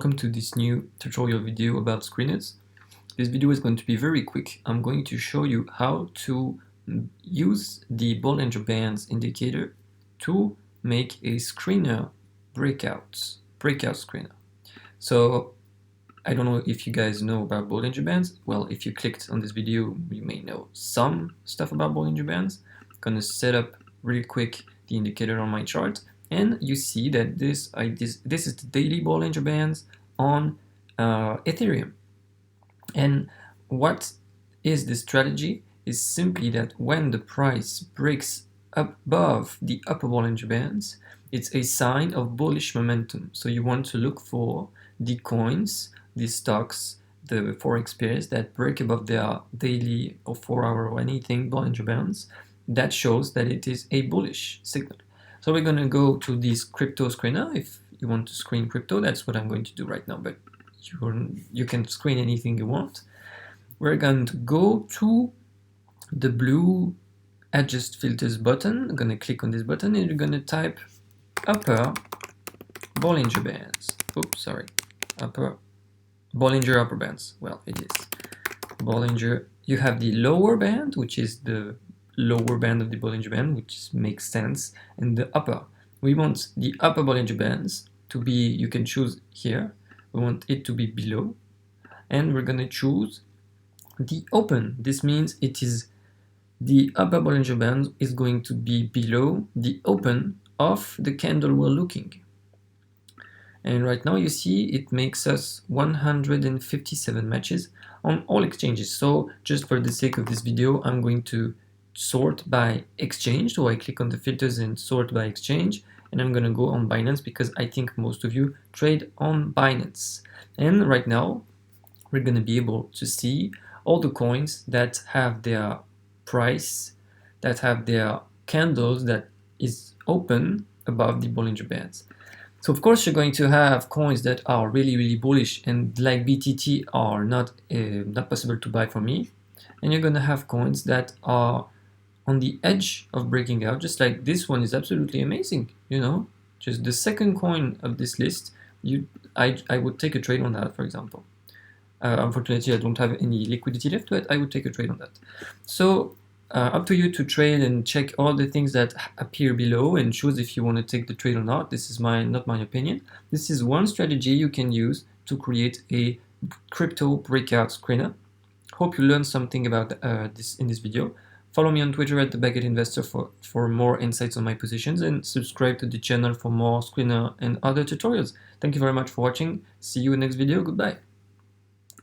Welcome to this new tutorial video about screeners. This video is going to be very quick. I'm going to show you how to use the Bollinger Bands indicator to make a screener breakout screener. So I don't know if you guys know about Bollinger Bands. Well, if you clicked on this video, you may know some stuff about Bollinger Bands. I'm gonna set up really quick the indicator on my chart, and you see that this is the daily Bollinger Bands on Ethereum. And what is the strategy is simply that when the price breaks above the upper Bollinger Bands, it's a sign of bullish momentum. So you want to look for the coins, the stocks, the forex pairs that break above their daily or 4-hour or anything Bollinger Bands. That shows that it is a bullish signal. So we're going to go to this crypto screener. If you want to screen crypto, that's what I'm going to do right now, but you can screen anything you want. We're going to go to the blue adjust filters button. I'm going to click on this button and you're going to type upper Bollinger Bands. Oops, sorry. Bollinger upper bands. Well, it is Bollinger. You have the lower band, which is the lower band of the Bollinger Band, which makes sense, and the upper. We want the upper Bollinger Bands to be, you can choose here, we want it to be below, and we're going to choose the open. This means it is the upper Bollinger Band is going to be below the open of the candle we're looking. And right now you see it makes us 157 matches on all exchanges. So just for the sake of this video, I'm going to sort by exchange. So I click on the filters and sort by exchange, and I'm going to go on Binance because I think most of you trade on Binance. And right now we're going to be able to see all the coins that have their price, that have their candles that is open above the Bollinger Bands. So of course you're going to have coins that are really bullish and like BTT are not possible to buy for me, and you're going to have coins that are on the edge of breaking out, just like this one is absolutely amazing, you know, just the second coin of this list. I would take a trade on that, for example. Unfortunately I don't have any liquidity left, but I would take a trade on that. So up to you to trade and check all the things that appear below and choose if you want to take the trade or not. This is not my opinion. This is one strategy you can use to create a crypto breakout screener. Hope you learned something about this in this video. Follow me on Twitter at @TheBaguetteInvestor for more insights on my positions, and subscribe to the channel for more screener and other tutorials. Thank you very much for watching. See you in the next video. Goodbye.